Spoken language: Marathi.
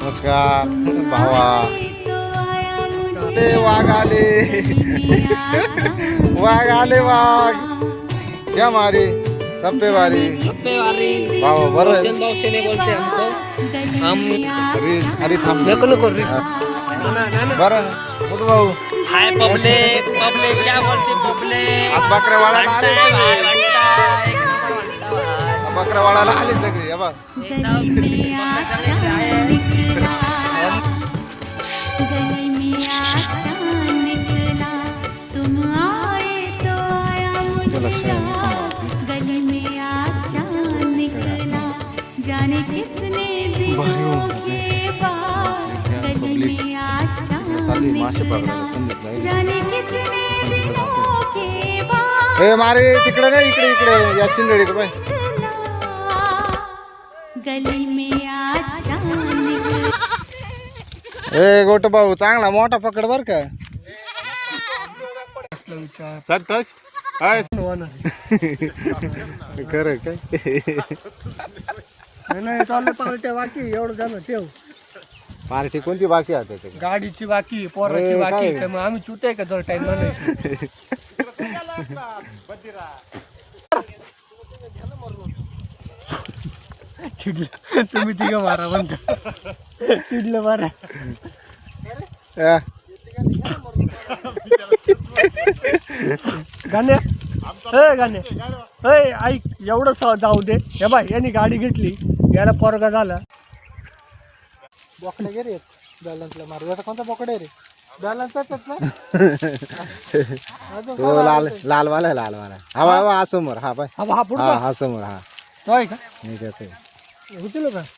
नमस्कार भावा. वाघ आले वाघ आले वाघ. क्या मारी सप्पे वारी भावा बरं अरे थांब बरं कुठं भाऊ हाय पब्लिक पब्लिक क्या बोलते पब्लिक आज बकऱ्यावाडाला आले बकऱ्यावाडाला आले सगळे हे बघ. मासे हे मारे तिकडे नाही इकडे इकडे या चिंदडीकडे बाय. ए गोट भाऊ चांगला मोठा पकड बर का. संतोष खरं काय नाही चाललं पार्ट्या बाकी एवढं जाणं ठेव. पार्टी कोणती बाकी आहे त्याच्याकडे गाडीची बाकी पोराची बाकी तर मग आम्ही चुटे का जर टाइम म्हणायची. तुम्ही तिघ मारा म्हणता चिडलं मारा. गाणे गाणे ऐक एवढं जाऊ दे. हे बाय यांनी गाडी घेतली याला पोरगा झाला. बोकडे गे रे बॅलन्सला मारू. कोणता बोकडे रे बॅलन्स तो लाल लालवाला लालवाला हा हा समोर हा बाय हा पुढे हा समोर हा होय का नाही त्याचं होतील का